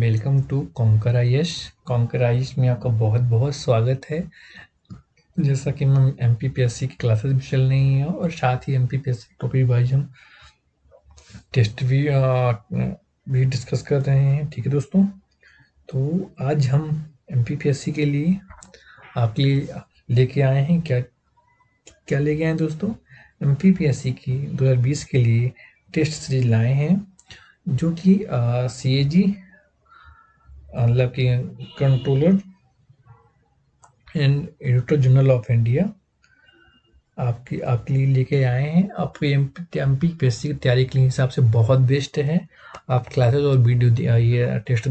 Welcome to Conquer IAS. Conquer IAS में आपका बहुत बहुत स्वागत है। जैसा कि हम एमपीपीएससी की क्लासेस भी चल रही हैं और साथ ही एमपीपीएससी टॉपिक वाइज हम टेस्ट भी डिस्कस कर रहे हैं। ठीक है दोस्तों, तो आज हम एमपीपीएससी के लिए आपके लिए लेके आए हैं क्या क्या लेके आए हैं दोस्तों। एमपीपीएससी की 2020 के लिए टेस्ट सीरीज लाए हैं जो कि सीएजी मतलब कि controller and editor general of India आपके लिए लेके आए हैं। आपके एमपीपीएससी की तैयारी के हिसाब से बहुत बेस्ट है। आप क्लासेस और वीडियो ये टेस्ट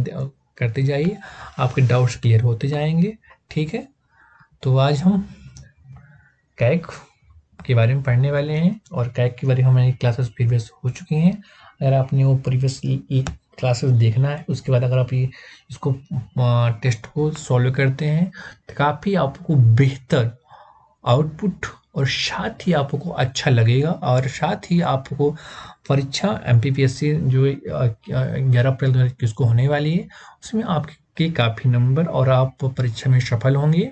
करते जाइए, आपके डाउट्स क्लियर होते जाएंगे। ठीक है, तो आज हम कैक के बारे में पढ़ने वाले हैं और कैक के बारे में हमारी क्लासेस प्रीवियस हो चुकी हैं। अगर आपने वो प्रीवियस क्लासेस देखना है, उसके बाद अगर आप ये इसको टेस्ट को सॉल्व करते हैं तो काफ़ी आपको बेहतर आउटपुट और साथ ही आपको अच्छा लगेगा और साथ ही आपको परीक्षा एमपीपीएससी जो 11 अप्रैल 2021 को होने वाली है उसमें आपके काफ़ी नंबर और आप परीक्षा में सफल होंगे।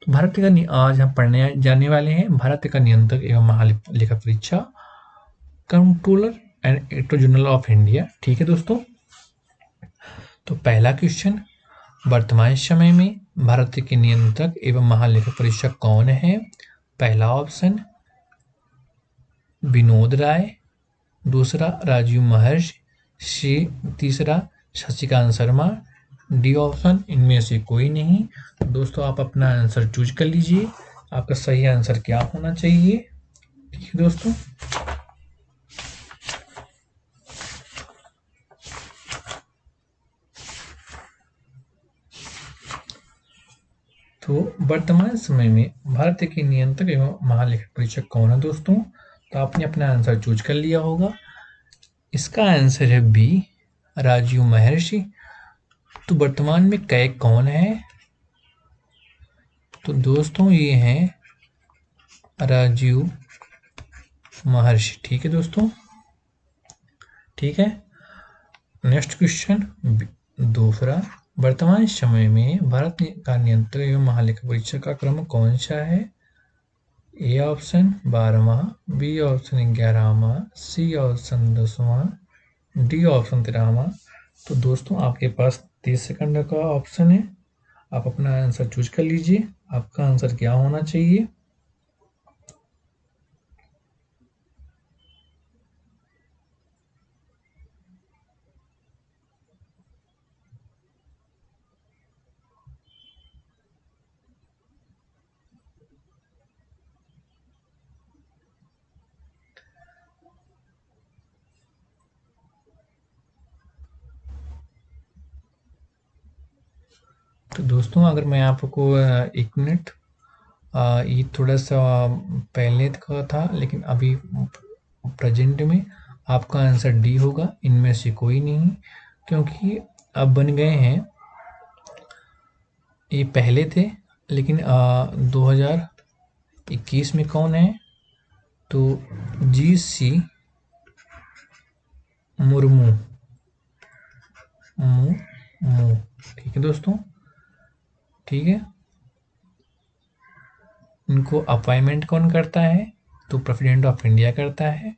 तो भारत का आज हम पढ़ने जाने वाले हैं भारत का नियंत्रक एवं महालेखा परीक्षा controller and editor general of India. ठीक है दोस्तों, तो पहला क्वेश्चन, वर्तमान समय में भारत के नियंत्रक एवं महालेखा परीक्षक कौन है? पहला ऑप्शन विनोद राय, दूसरा राजीव महर्षि, तीसरा शशिकांत शर्मा, डी ऑप्शन इनमें से कोई नहीं। तो दोस्तों आप अपना आंसर चूज कर लीजिए, आपका सही आंसर क्या होना चाहिए। ठीक है दोस्तों, तो वर्तमान समय में भारत के नियंत्रक एवं महालेखा परीक्षक कौन है दोस्तों? तो आपने अपना आंसर चूज कर लिया होगा। इसका आंसर है बी, राजीव महर्षि। तो वर्तमान में कैक कौन है? तो दोस्तों ये हैं राजीव महर्षि। ठीक है दोस्तों, ठीक है। नेक्स्ट क्वेश्चन दूसरा, वर्तमान समय में भारत का नियंत्रक एवं महालेखा परीक्षक का क्रम कौन सा है? ए ऑप्शन 12वां, बी ऑप्शन 11वां, सी ऑप्शन 10वां, डी ऑप्शन 13वां। तो दोस्तों आपके पास 30 सेकंड का ऑप्शन है, आप अपना आंसर चूज कर लीजिए, आपका आंसर क्या होना चाहिए। तो दोस्तों अगर मैं आपको 1 मिनट, ये थोड़ा सा पहले का था लेकिन अभी प्रेजेंट में आपका आंसर डी होगा, इनमें से कोई नहीं, क्योंकि अब बन गए हैं, ये पहले थे लेकिन 2021 में कौन है? तो जी.सी. मुर्मू। ठीक है दोस्तों, ठीक है। इनको अपॉइंटमेंट कौन करता है? तो प्रेसिडेंट ऑफ इंडिया करता है।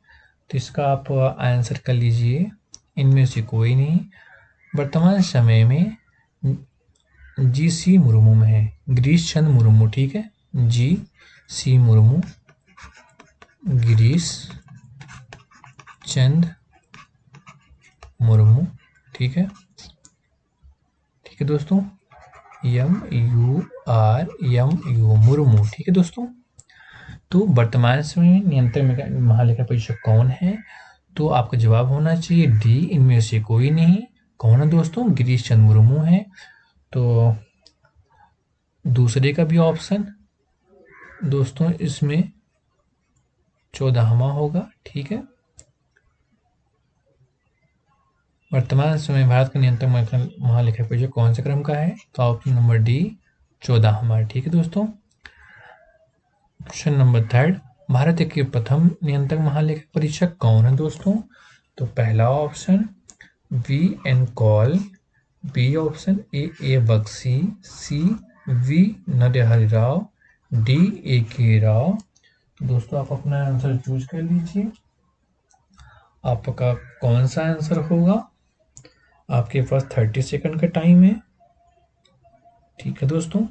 तो इसका आप आंसर कर लीजिए, इनमें से कोई नहीं। वर्तमान समय में जी.सी. मुर्मू में है, गिरीश चंद्र मुर्मू। ठीक है, जी.सी. मुर्मू, गिरीश चंद मुर्मू। ठीक है, ठीक है दोस्तों, MURMU मुर्मू। ठीक है दोस्तों, तो वर्तमान समय में नियंत्रक महालेखा परीक्षक कौन है? तो आपका जवाब होना चाहिए डी, इनमें से कोई नहीं। कौन है दोस्तों? गिरीश चंद्र मुर्मू है। तो दूसरे का भी ऑप्शन दोस्तों इसमें 14वां होगा। ठीक है, वर्तमान समय भारत का नियंत्रक महालेखा परीक्षक कौन से क्रम का है? तो ऑप्शन नंबर डी 14वां। ठीक है दोस्तों, ऑप्शन नंबर थर्ड, भारत के प्रथम नियंत्रक महालेखा परीक्षक कौन है दोस्तों? तो पहला option V N Kaul, B option A Bakshi, C V Narahari Rao, D A K Rao. दोस्तों आप अपना आंसर चूज कर लीजिए, आपका कौन सा आंसर होगा। आपके पास 30 सेकंड का टाइम है, ठीक है दोस्तों।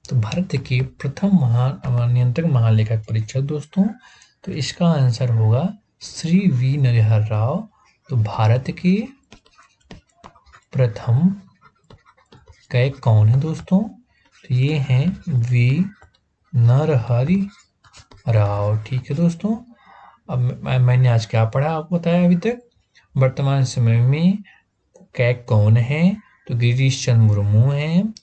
तो भारत के प्रथम नियंत्रक महालेखक परीक्षक दोस्तों, तो इसका आंसर होगा श्री वी नरहरि राव। तो भारत के प्रथम कै कौन है दोस्तों, तो ये हैं वी नरहरि राव, ठीक है दोस्तों। अब मैंने आज क्या पढ़ा आपको बताया अभी तक। वर्तमान समय में कै कौन है, तो गिरीश चंद्र मुर्मू हैं।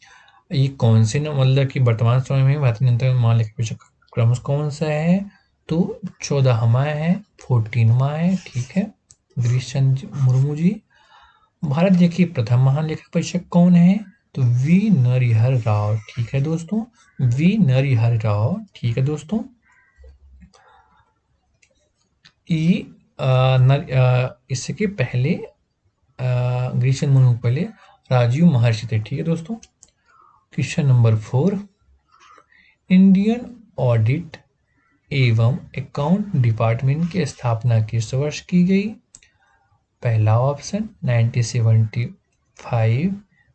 ये कौन से मतलब कि वर्तमान समय में भारतीय नियंत्रक महालेखा परीक्षक क्रम कौन सा है, तो 14वां है, 14वां है, ठीक है, गिरीश चंद्र मुर्मू जी। भारत देखिए प्रथम महालेखा परीक्षक कौन है, तो वी नरहरि राव, ठीक है दोस्तों, वी नरहरि राव, ठीक है दोस्तों। इसके पहले गिरीश चंद्र मुर्मू पहले राजीव महर्षि थे, ठीक है दोस्तों। क्वेश्चन नंबर 4, इंडियन ऑडिट एवं अकाउंट डिपार्टमेंट की स्थापना किस वर्ष की गई। पहला option 1975,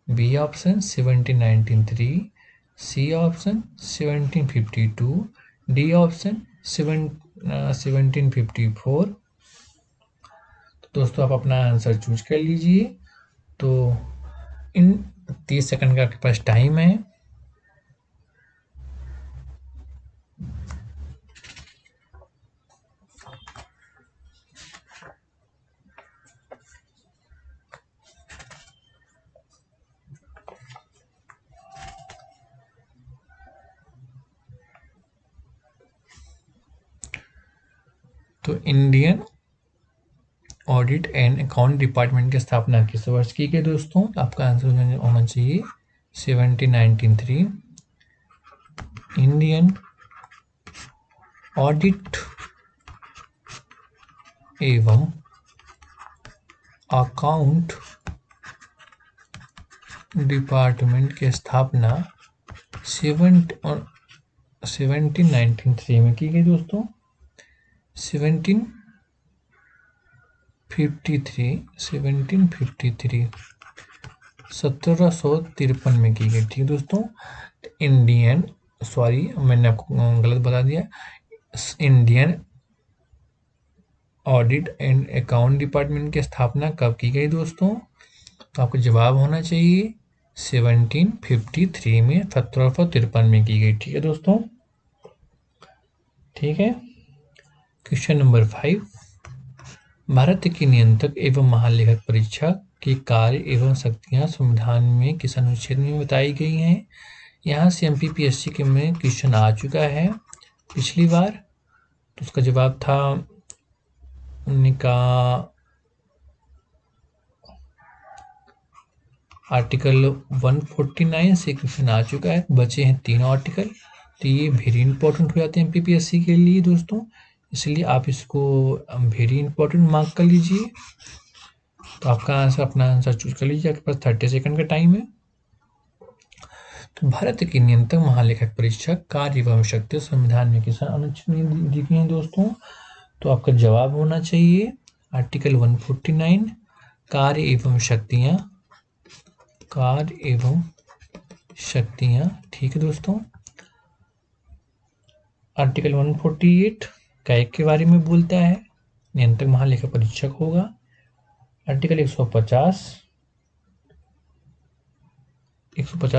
B option 1793, C option 1752, D option 1754। तो दोस्तों आप अपना आंसर चूज कर लीजिए। तो इन 30 सेकंड का आपके पास टाइम है। तो Indian audit and account department की स्थापना किस वर्ष की गई दोस्तों, आपका आंसर होना चाहिए 1793। इंडियन ऑडिट एवं अकाउंट डिपार्टमेंट की स्थापना 1793 में की गई दोस्तों। 1753 में की गई, ठीक है दोस्तों। इंडियन, सॉरी मैंने आपको गलत बता दिया, Indian audit and account department की स्थापना कब की गई दोस्तों, तो आपको जवाब होना चाहिए 1753 में, 1753 में की गई, ठीक है दोस्तों, ठीक है। क्वेश्चन नंबर 5, भारत के नियंत्रक एवं महालेखक परीक्षक के कार्य एवं शक्तियां संविधान में किस अनुच्छेद में बताई गई हैं। यहाँ से एमपीपीएससी के में क्वेश्चन आ चुका है पिछली बार, तो उसका जवाब था उनका आर्टिकल 149 से क्वेश्चन आ चुका है, बचे हैं 3 आर्टिकल, तो ये वेरी इंपॉर्टेंट हो जाते हैं एमपीपीएससी के लिए दोस्तों, इसलिए आप इसको वेरी इंपॉर्टेंट मार्क कर लीजिए। तो आपका आंसर, अपना आंसर चूज कर लीजिए, आपके पास 30 सेकंड का टाइम है। तो भारत के नियंत्रक महालेखक परीक्षक कार्य एवं शक्ति संविधान में किस अनुच्छेद में दी गई है दोस्तों, तो आपका जवाब होना चाहिए आर्टिकल 149 कार्य एवं शक्तियां, कार्य एवं शक्तियां, ठीक है दोस्तों। आर्टिकल 148 कै के बारे में बोलता है, नियंत्रक महालेखा परीक्षक होगा। आर्टिकल 150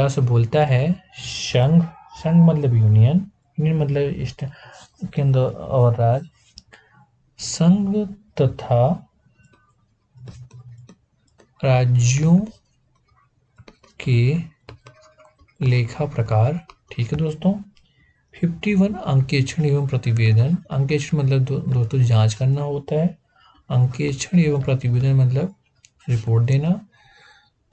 से बोलता है संघ, संघ मतलब यूनियन, यूनियन मतलब केंद्र और राज्य, संघ तथा राज्यों के लेखा प्रकार, ठीक है दोस्तों। 51 अंकेक्षण एवं प्रतिवेदन, अंकेक्षण मतलब दोस्तों जांच करना होता है, अंकेक्षण एवं प्रतिवेदन मतलब रिपोर्ट देना।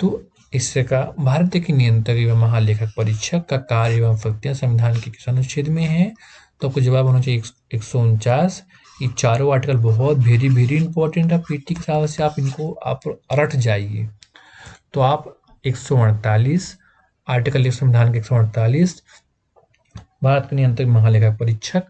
तो इससे का भारत के नियंत्रक एवं महालेखक परीक्षक का कार्य एवं शक्तियां संविधान के किस अनुच्छेद में है, तो आपको जवाब होना चाहिए 149 ये चारों आर्टिकल बहुत वेरी वेरी इंपॉर्टेंट है पीटी के हिसाब से, आप इनको आप रट जाइए। तो आप 148 आर्टिकल लिख संविधान के 148, भारत के नियंत्रक महालेखा परीक्षक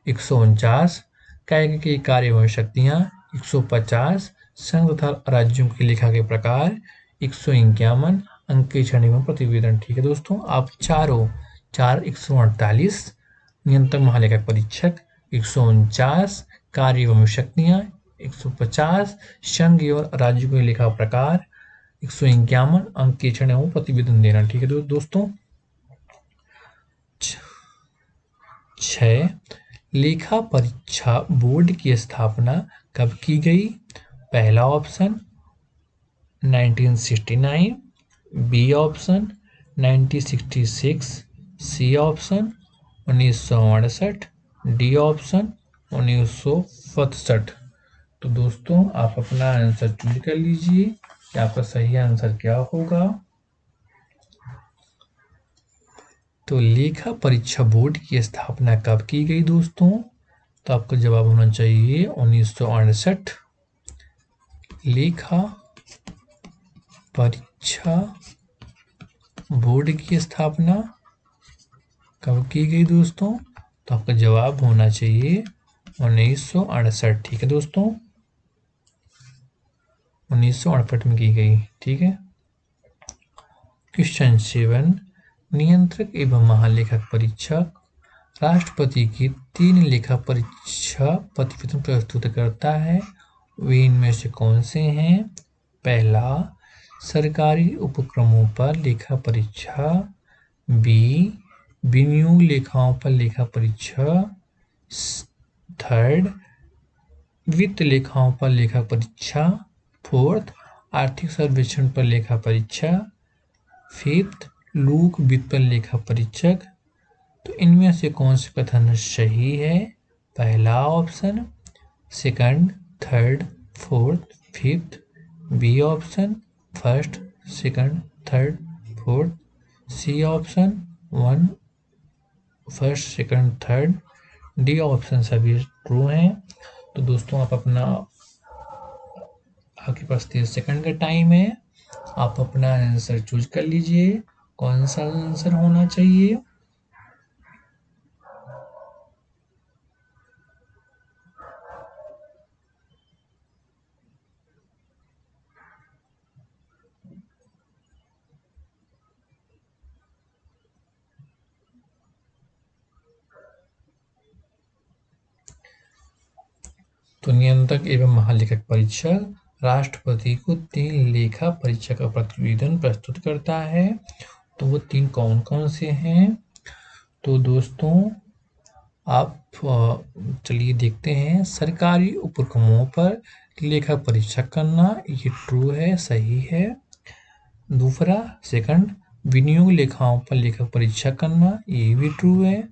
149, कायदे की कार्य एवं शक्तियाँ 150, संघ तथा राज्यों की लेखा के प्रकार 151, अंकेक्षण एवं प्रतिवेदन। ठीक है दोस्तों, आप चारों 148 नियंत्रक महालेखा परीक्षक 149, कार्य एवं शक्तियाँ 150, संघ एवं राज्यों के लेखा प्रकार 151, अंकेक्षण एवं प्रतिवेदन देना। ठीक है दोस्तों। 6 लेखा परीक्षा बोर्ड की स्थापना कब की गई? पहला option 1969, B option 1966, C option 1968, D option 1967। तो दोस्तों आप अपना आंसर चूज कर लीजिए कि आपका सही आंसर क्या होगा। तो लेखा परीक्षा बोर्ड की स्थापना कब की गई दोस्तों? तो आपका जवाब होना चाहिए 1968। लेखा परीक्षा बोर्ड की स्थापना कब की गई दोस्तों? तो आपका जवाब होना चाहिए 1968। ठीक है दोस्तों, 1968 में की गई। ठीक है। क्वेश्चन 7, नियंत्रक एवं महालेखक परीक्षक राष्ट्रपति की 3 लेखा परीक्षा प्रतिवेदन प्रस्तुत करता है, वे इनमें से कौन से हैं? पहला, सरकारी उपक्रमों पर लेखा परीक्षा, बी, विनियोग लेखाओं पर लेखा परीक्षा, थर्ड, वित्त लेखाओं पर लेखा परीक्षा, फोर्थ, आर्थिक सर्वेक्षण पर लेखा परीक्षा, फिफ्थ, लोक वित्त पर लेखा परीक्षक। तो इनमें से कौन सा कथन सही है? पहला option, second, third, fourth, fifth, B option first, second, third, fourth, C option 1 first, second, third, D option सभी ट्रू हैं। तो दोस्तों आप अपना, आपके पास 30 सेकंड का टाइम है, आप अपना आंसर चूज कर लीजिए, कौन सा आंसर होना चाहिए। तो नियंत्रक एवं महालेखक परीक्षक राष्ट्रपति को 3 लेखा परीक्षा का प्रतिवेदन प्रस्तुत करता है। तो वो 3 कौन कौन से हैं? तो दोस्तों आप चलिए देखते हैं। सरकारी उपक्रमों पर लेखा परीक्षा करना, ये ट्रू है, सही है। दूसरा, सेकंड, विनियोग लेखाओं पर लेखा परीक्षा करना, ये भी ट्रू है।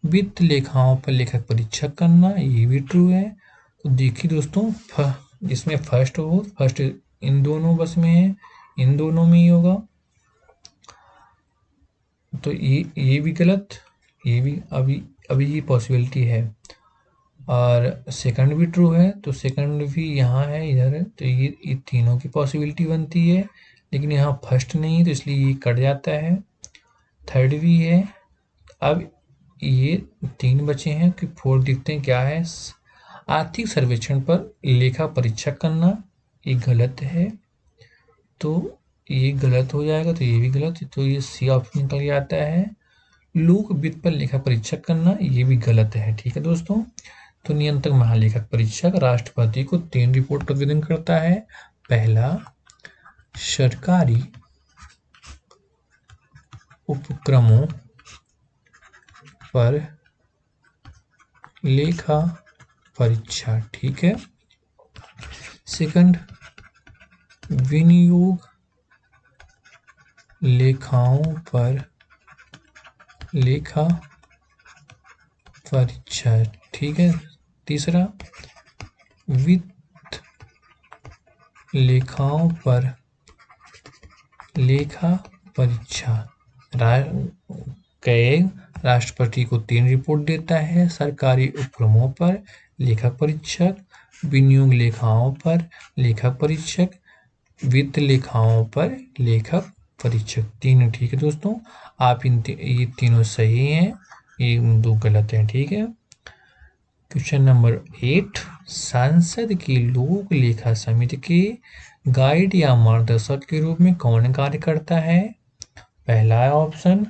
वित्त लेखाओं पर लेखक परीक्षा करना, ये भी ट्रू है। तो देखिए दोस्तों, इसमें फर्स्ट इन दोनों बस में है, इन दोनों में ही होगा। तो ये भी गलत, ये भी अभी ये पॉसिबिलिटी है। और सेकंड भी ट्रू है, तो सेकंड भी यहाँ है, इधर है, तो ये तीनों की पॉसिबिलिटी बनती है। लेकिन यहाँ फर्स्ट नहीं, तो इसलिए ये कट जाता है। थर्ड भी है। अब ये 3 बचे हैं कि 4 देखते हैं क्या है। आर्थिक सर्वेक्षण पर लेखा परीक्षा करना, ये गलत है, तो ये गलत हो जाएगा, तो ये भी गलत है, तो ये सी ऑप्शन निकल जाता है। लोक वित्त पर लेखा परीक्षक करना, ये भी गलत है। ठीक है दोस्तों, तो नियंत्रक महालेखक परीक्षक राष्ट्रपति को 3 रिपोर्ट प्रतिवेदन करता है। पहला, सरकारी उपक्रमों पर लेखा परीक्षा, ठीक है। सेकंड, विनियोग लेखाओं पर लेखा परीक्षा, ठीक है। तीसरा, वित्त लेखाओं पर लेखा परीक्षा। राष्ट्रपति को 3 रिपोर्ट देता है। सरकारी उपक्रमों पर लेखक परीक्षक, विनियोग लेखाओं पर लेखक परीक्षक, वित्त लेखाओं पर लेखक परीक्षक। तीनों ठीक है दोस्तों। आप ये तीनों सही हैं, ये 2 गलत हैं। ठीक है। क्वेश्चन नंबर 8, संसद की लोक लेखा समिति के गाइड या मार्गदर्शक के रूप में कौन कार्य करता है? पहला ऑप्शन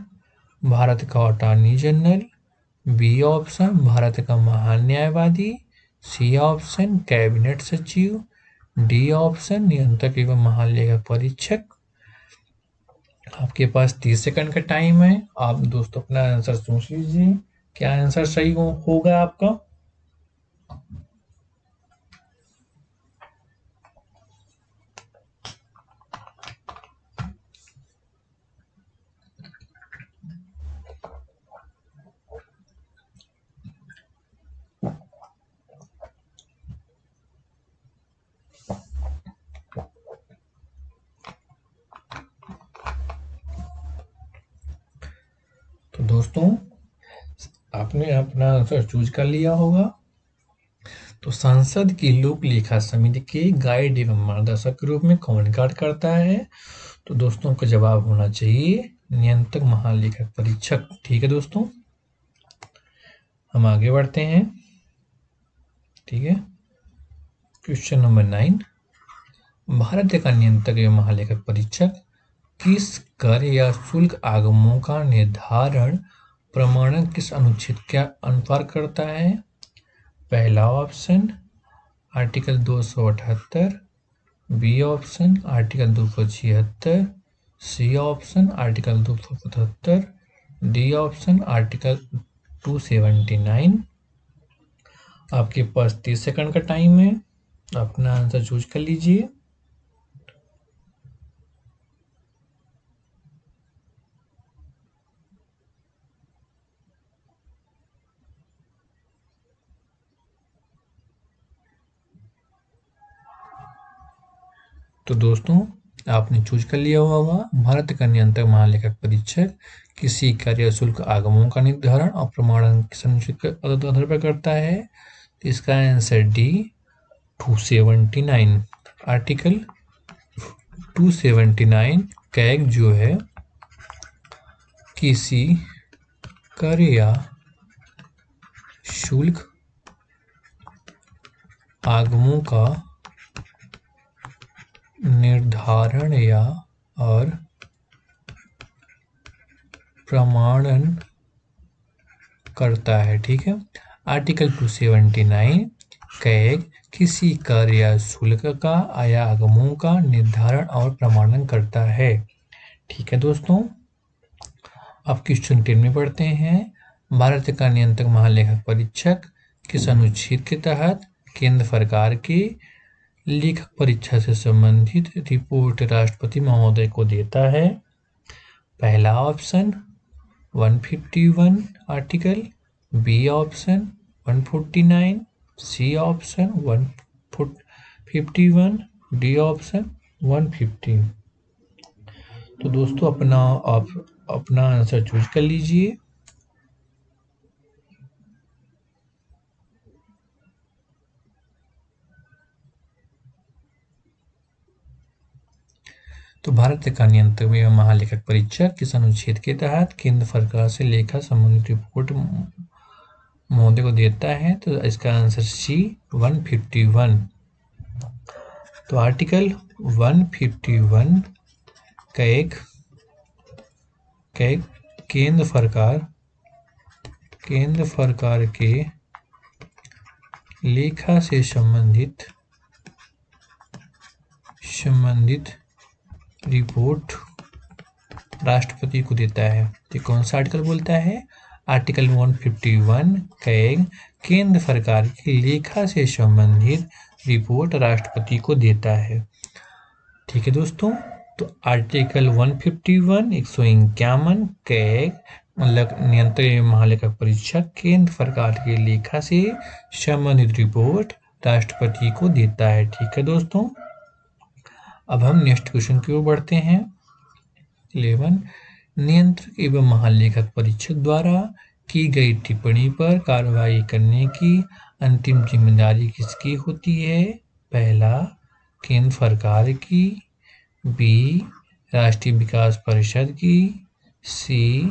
भारत का attorney general, B option Bharat का महान न्यायवादी, सी ऑप्शन कैबिनेट सचिव, डी ऑप्शन नियंत्रक एवं महालेखा परीक्षक। आपके पास 30 सेकंड का टाइम है। आप दोस्तों अपना आंसर सोच लीजिए, क्या आंसर सही होगा आपका। तो दोस्तों आपने अपना आंसर चूज कर लिया होगा। तो संसद की लोक लेखा समिति के गाइड एवं मार्गदर्शक के रूप में कौन कार्य करता है? तो दोस्तों का जवाब होना चाहिए नियंत्रक महालेखक परीक्षक। ठीक है दोस्तों, हम आगे बढ़ते हैं। ठीक है। क्वेश्चन नंबर 9, भारत का नियंत्रक एवं महालेखक परीक्षक किस कर या शुल्क आगमों का निर्धारण प्रमाणन किस अनुच्छेद के अनुसार करता है? पहला option article 278, B option article 276, C option article 277, D option article 279। आपके पास 30 सेकंड का टाइम है, अपना आंसर चूज कर लीजिए। तो दोस्तों आपने चूज कर लिया होगा, भारत का नियंत्रक महालेखक परीक्षक किसी कार्य शुल्क आगमों का निर्धारण और प्रमाणन के आधार पर करता है। तो इसका आंसर डी 279। आर्टिकल 279 कैग जो है किसी कर या शुल्क आगमों का निर्धारण या और प्रमाणन करता है। ठीक है। आर्टिकल 279 कैग किसी कर या शुल्क का या आगमों का निर्धारण और प्रमाणन करता है। ठीक है दोस्तों, अब क्वेश्चन 10 में पढ़ते हैं। भारत का नियंत्रक महालेखक परीक्षक किस अनुच्छेद के तहत केंद्र सरकार के लेखक परीक्षा से संबंधित रिपोर्ट राष्ट्रपति महोदय को देता है? पहला option 151 article, B option 149, C option 151, D option 150। तो दोस्तों अपना आंसर चूज कर लीजिए। तो भारत का नियंत्रक एवं महालेखक परीक्षक किस अनुच्छेद के तहत केंद्र सरकार से लेखा संबंधित रिपोर्ट महोदय को देता है? तो इसका आंसर सी 151। तो आर्टिकल 151 का एक केंद्र सरकार के लेखा से संबंधित रिपोर्ट राष्ट्रपति को देता है। तो कौन सा आर्टिकल बोलता है? आर्टिकल 151 कैग केंद्र सरकार की लेखा से संबंधित रिपोर्ट राष्ट्रपति को देता है। ठीक है दोस्तों, तो आर्टिकल 151 151 कैग मतलब नियंत्रक महालेखक परीक्षक केंद्र सरकार की लेखा से संबंधित रिपोर्ट राष्ट्रपति को देता है। ठीक है दोस्तों, अब हम नेक्स्ट क्वेश्चन की ओर बढ़ते हैं। 11, नियंत्रक एवं महालेखक परीक्षक द्वारा की गई टिप्पणी पर कार्रवाई करने की अंतिम जिम्मेदारी किसकी होती है? पहला, केंद्र सरकार की। बी, राष्ट्रीय विकास परिषद की। सी,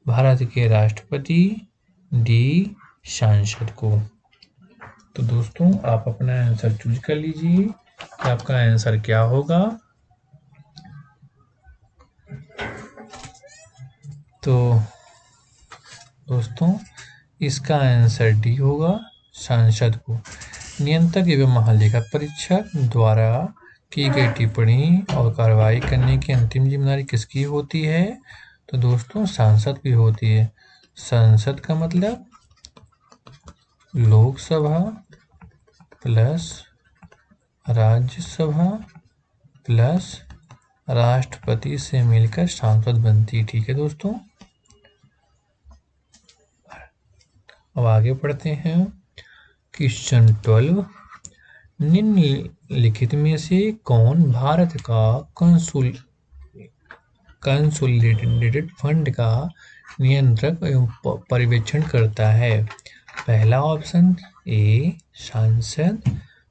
भारत के राष्ट्रपति। डी, सांसद को। तो दोस्तों आप अपना आंसर चूज कर लीजिए कि आपका आंसर क्या होगा। तो दोस्तों इसका आंसर डी होगा, सांसद को। नियंत्रक एवं महालेखा परीक्षक द्वारा की गई टिप्पणी और कार्रवाई करने की अंतिम जिम्मेदारी किसकी होती है? तो दोस्तों सांसद की होती है। संसद का मतलब लोकसभा प्लस राज्यसभा प्लस राष्ट्रपति से मिलकर सांसद बनती है। ठीक है दोस्तों, अब आगे पढ़ते हैं। क्वेश्चन 12, निम्नलिखित में से कौन भारत का कंसोलिडेटेड फंड का नियंत्रक एवं पर्यवेक्षण करता है? पहला ऑप्शन ए, सांसद।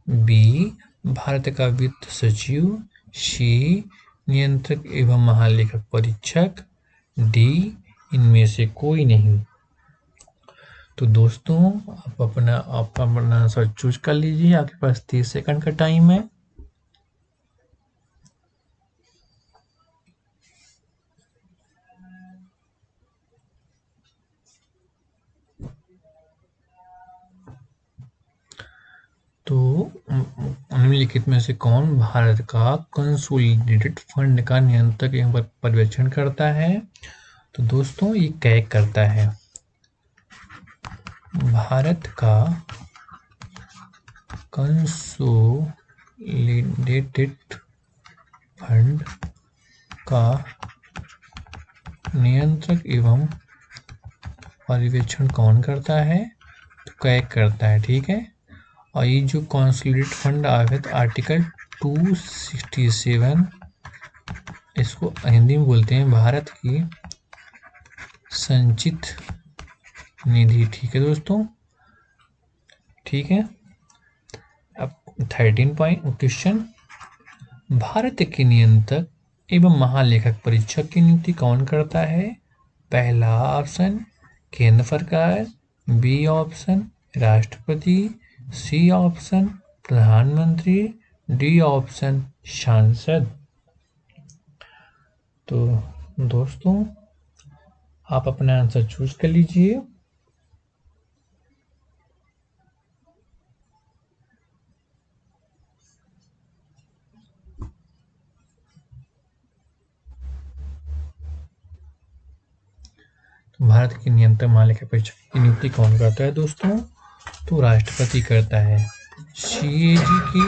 बी, भारत का वित्त सचिव। सी, नियंत्रक एवं महालेखक परीक्षक। डी, इनमें से कोई नहीं। तो दोस्तों आप अपना आंसर चूज कर लीजिए। आपके पास 30 सेकंड का टाइम है। तो निम्नलिखित में से कौन भारत का कंसोलिडेटेड फंड का नियंत्रक एवं पर्यवेक्षण करता है? तो दोस्तों ये कैग करता है। भारत का कंसोलिडेटेड फंड का नियंत्रक एवं पर्यवेक्षण कौन करता है? तो कैग करता है। ठीक है, और ये जो कंसोलिडेटेड फंड आया आर्टिकल 267, इसको हिंदी में बोलते हैं भारत की संचित निधि। ठीक है दोस्तों, ठीक है। अब 13 पॉइंट क्वेश्चन, भारत के नियंत्रक एवं महालेखक परीक्षक की नियुक्ति कौन करता है? पहला ऑप्शन केंद्र सरकार। बी ऑप्शन राष्ट्रपति। सी ऑप्शन प्रधानमंत्री। डी ऑप्शन सांसद। तो दोस्तों आप अपना आंसर चूज कर लीजिए। भारत के नियंत्रक महालेखा परीक्षक की नियुक्ति कौन करता है दोस्तों? तो राष्ट्रपति करता है। सीएजी की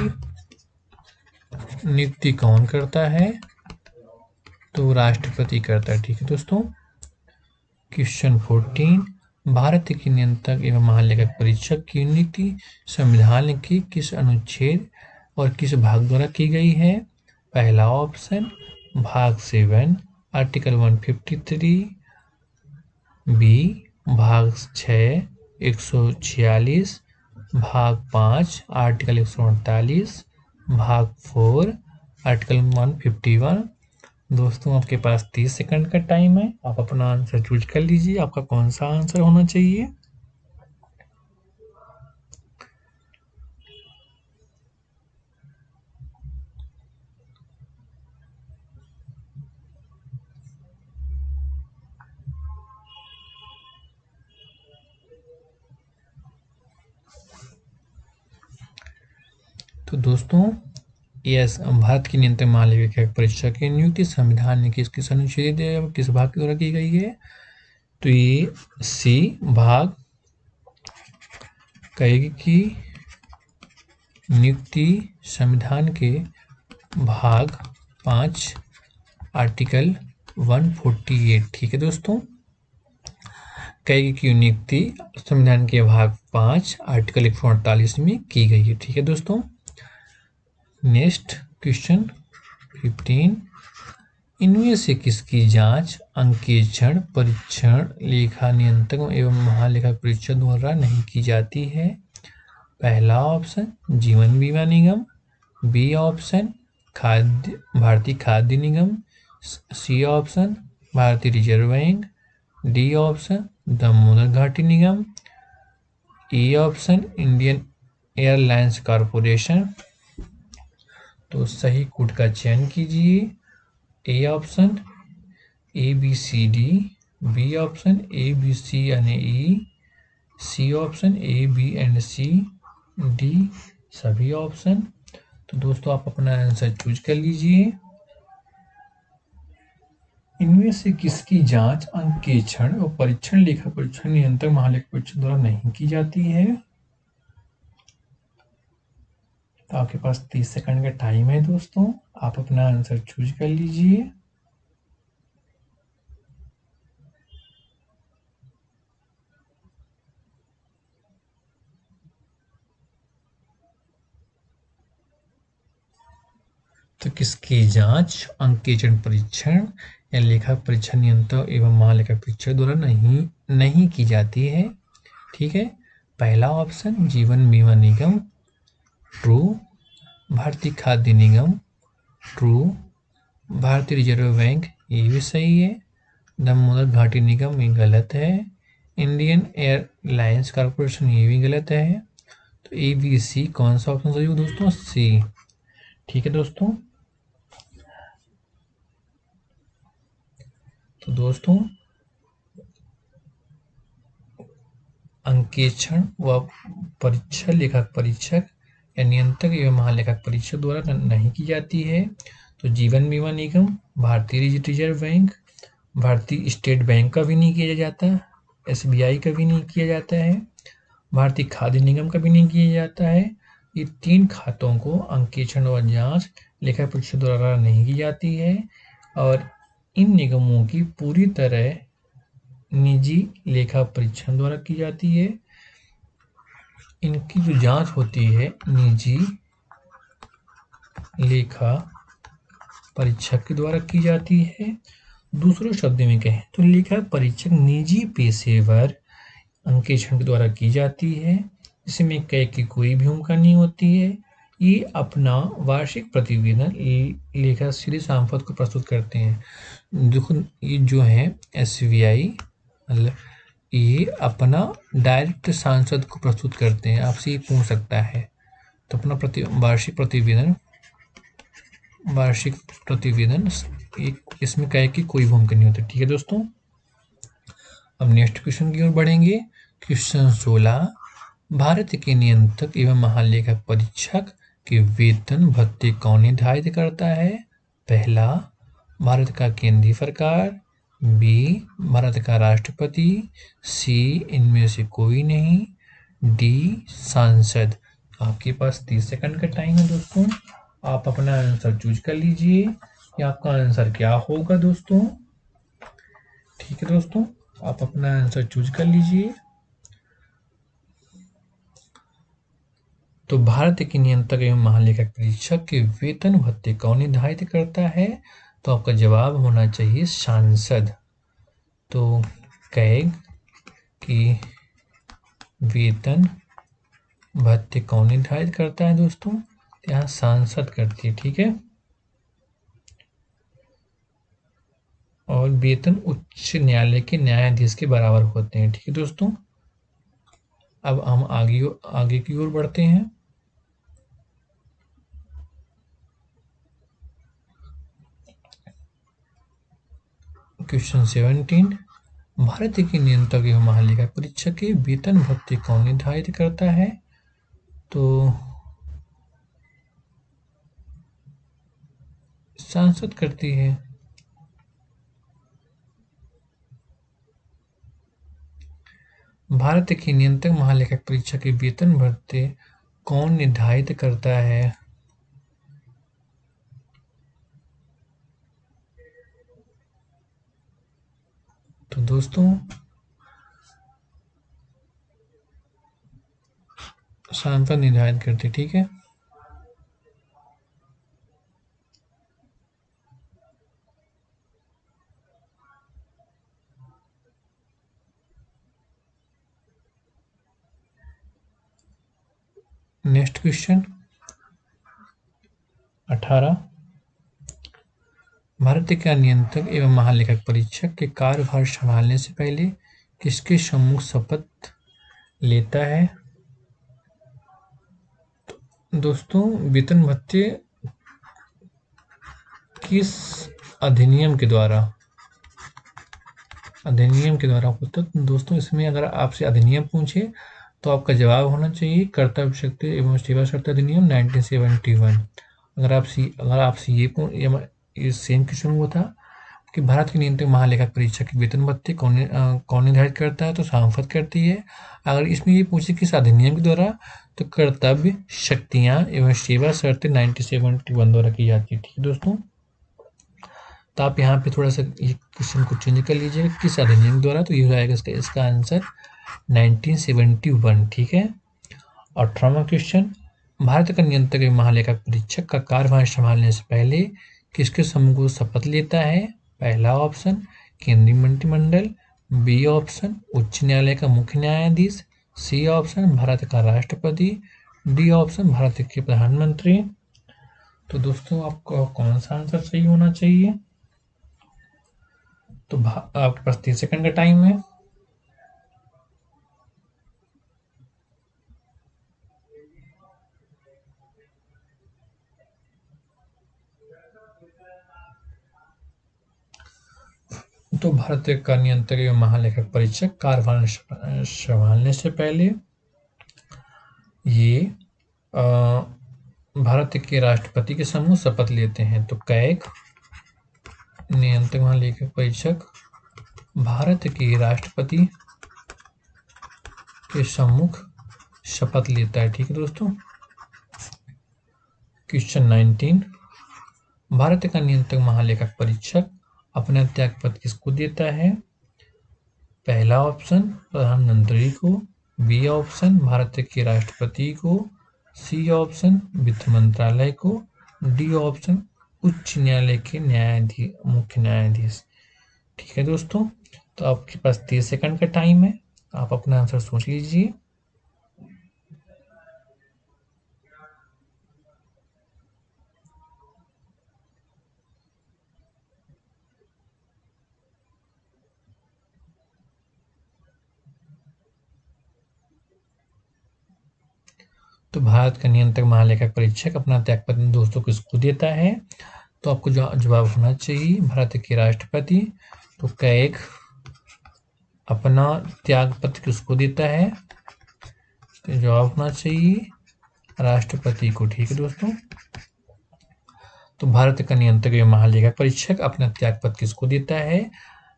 नियुक्ति कौन करता है? तो राष्ट्रपति करता है। ठीक है दोस्तों। क्वेश्चन 14, भारत के नियंत्रक एवं महालेखा परीक्षक की नियुक्ति संविधान के किस अनुच्छेद और किस भाग द्वारा की गई है? पहला ऑप्शन भाग 7 आर्टिकल 153। बी, भाग 6 146। भाग 5 आर्टिकल 148। भाग 4 आर्टिकल 151। दोस्तों आपके पास 30 सेकंड का टाइम है। आप अपना आंसर चूज कर लीजिए। आपका कौन सा आंसर होना चाहिए? तो दोस्तों यस, भारत की नियंत्रक महालेखा परीक्षक की नियुक्ति संविधान ने किस अनुच्छेद किस भाग के द्वारा की गई है? तो ये सी भाग कहेगी कि नियुक्ति संविधान के भाग 5 आर्टिकल 148। ठीक है दोस्तों, कहेगी कि नियुक्ति संविधान के भाग 5 आर्टिकल 148 में की गई है। ठीक है दोस्तों। नेक्स्ट क्वेश्चन 15, इनमें से किसकी जांच अंकेक्षण परीक्षण लेखा नियंत्रक एवं महालेखा परीक्षक द्वारा नहीं की जाती है? पहला ऑप्शन जीवन बीमा निगम, बी ऑप्शन भारतीय खाद्य निगम, सी ऑप्शन भारतीय reserve bank, D option Damodar घाटी निगम, E option Indian airlines corporation. तो सही कोड का चयन कीजिए। A option A B C D, B option A B C यानी E, C option A B and C, D सभी ऑप्शन। तो दोस्तों आप अपना आंसर चूज कर लीजिए। इनमें से किसकी जांच अंकेक्षण और परीक्षण लेखा परीक्षण नियंत्रक महालेखा परीक्षक द्वारा नहीं की जाती है? तो आपके पास 30 सेकंड का टाइम है दोस्तों, आप अपना आंसर चूज कर लीजिए। तो किसकी जांच अंकेक्षण परीक्षण या लेखा परीक्षण नियंत्रक एवं महालेखा परीक्षक द्वारा नहीं की जाती है? ठीक है, पहला ऑप्शन जीवन बीमा निगम, ट्रू। भारतीय खाद्य निगम, ट्रू। भारतीय रिजर्व बैंक, ये भी सही है। दामोदर घाटी निगम, ये गलत है। इंडियन एयरलाइंस कॉरपोरेशन, ये भी गलत है। तो ए बी सी कौन सा ऑप्शन सही हो दोस्तों? सी। ठीक है दोस्तों, तो दोस्तों अंकेक्षण व परीक्षा लेखक परीक्षक या नियंत्रक एवं महालेखक परीक्षक द्वारा नहीं की जाती है। तो जीवन बीमा निगम, भारतीय रिजर्व बैंक, भारतीय स्टेट बैंक का भी नहीं किया जाता, SBI का भी नहीं किया जाता है, भारतीय खाद्य निगम का भी नहीं किया जाता है। ये 3 खातों को अंकेक्षण व जांच लेखा परीक्षक द्वारा नहीं की जाती है और इन निगमों की पूरी तरह निजी लेखा परीक्षण द्वारा की जाती है। इनकी जो जांच होती है निजी लेखा परीक्षक के द्वारा की जाती है। दूसरे शब्द में कहें तो लेखा परीक्षक निजी पेशेवर अंकेक्षण के द्वारा की जाती है, इसमें कई की कोई भूमिका नहीं होती है। ये अपना वार्षिक प्रतिवेदन लेखा श्री सांपत को प्रस्तुत करते हैं। देखो ये जो है SBI, मतलब ये अपना डायरेक्ट सांसद को प्रस्तुत करते हैं, आपसे ये पूछ सकता है। तो अपना वार्षिक प्रतिवेदन एक इसमें कहे की कोई भूमिका नहीं होती। ठीक है दोस्तों, अब नेक्स्ट क्वेश्चन की ओर बढ़ेंगे। क्वेश्चन 16, भारत के नियंत्रक एवं महालेखा परीक्षक के वेतन भत्ते कौन निर्धारित करता है? पहला भारत का केंद्रीय सरकार, बी भारत का राष्ट्रपति, सी इनमें से कोई नहीं, डी सांसद। आपके पास 30 सेकंड का टाइम है दोस्तों, आप अपना आंसर चूज कर लीजिए कि आपका आंसर क्या होगा दोस्तों। ठीक है दोस्तों, आप अपना आंसर चूज कर लीजिए। तो भारत के नियंत्रक एवं महालेखा परीक्षक के वेतन भत्ते कौन निर्धारित करता है? तो आपका जवाब होना चाहिए सांसद। तो कैग की वेतन भत्ते कौन निर्धारित करता है दोस्तों? यहाँ सांसद करती है। ठीक है, और वेतन उच्च न्यायालय के न्यायाधीश के बराबर होते हैं। ठीक है दोस्तों, अब हम आगे की ओर बढ़ते हैं। क्वेश्चन 17, भारत के नियंत्रक एवं महालेखा परीक्षक के वेतन भत्ते कौन निर्धारित करता है? तो सांसद करती है। भारत के नियंत्रक महालेखा परीक्षक के वेतन भत्ते कौन निर्धारित करता है? तो दोस्तों सांसद निर्धारित करते। ठीक है, नेक्स्ट क्वेश्चन 18, भारत का नियंत्रक एवं महालेखक परीक्षक के कार्यभार संभालने से पहले किसके सम्मुख शपथ लेता है? दोस्तों, वेतन भत्ते किस अधिनियम के द्वारा होता है? दोस्तों, इसमें अगर आपसे अधिनियम पूछे तो आपका जवाब होना चाहिए कर्तव्य शक्ति एवं सेवा शर्त अधिनियम 1971। अगर आपसे ये सेम क्वेश्चन हुआ था कि भारत के नियंत्रक महालेखक परीक्षक के वेतन भत्ते कौन निर्धारित करता है, तो सांसद करती है। अगर इसमें ये पूछे किस अधिनियम के द्वारा, तो कर्तव्य शक्तियां एवं सेवा शर्तें 1971 द्वारा की जाती है। ठीक है दोस्तों, तो आप यहाँ पे थोड़ा सा ये क्वेश्चन को चेंज कर लीजिएगा किस अधिनियम द्वारा, तो ये हो जाएगा इसका आंसर 1971। ठीक है। 18वां क्वेश्चन, भारत का नियंत्रक एवं महालेखा परीक्षक का कार्यभार संभालने से पहले किसके समूह को शपथ लेता है? पहला ऑप्शन केंद्रीय मंत्रिमंडल, बी ऑप्शन उच्च न्यायालय का मुख्य न्यायाधीश, सी ऑप्शन भारत का राष्ट्रपति, डी ऑप्शन भारत के प्रधानमंत्री। तो दोस्तों, आपको कौन सा आंसर सही होना चाहिए? तो आपके पास 30 सेकंड का टाइम है। तो भारत का नियंत्रक एवं महालेखक परीक्षक कार्यभार संभालने से पहले ये भारत के राष्ट्रपति के समूह शपथ लेते हैं। तो कैग नियंत्रक महालेखक परीक्षक भारत के राष्ट्रपति के सम्मुख शपथ लेता है। ठीक है दोस्तों। क्वेश्चन 19, भारत का नियंत्रक महालेखक परीक्षक अपना त्यागपत्र किसको देता है? पहला ऑप्शन प्रधानमंत्री को, बी ऑप्शन भारत के राष्ट्रपति को, सी ऑप्शन वित्त मंत्रालय को, डी ऑप्शन उच्च न्यायालय के मुख्य न्यायाधीश। ठीक है दोस्तों, तो आपके पास 30 सेकंड का टाइम है, आप अपना आंसर सोच लीजिए। तो भारत का नियंत्रक महालेखक परीक्षक अपना त्यागपत्र दोस्तों किसको देता है? तो आपको जवाब होना चाहिए भारत के राष्ट्रपति। तो कैग अपना त्यागपत्र किसको देता है? तो जवाब होना चाहिए राष्ट्रपति को। ठीक है दोस्तों, तो भारत का नियंत्रक एवं महालेखा परीक्षक अपना त्यागपत्र किसको देता है?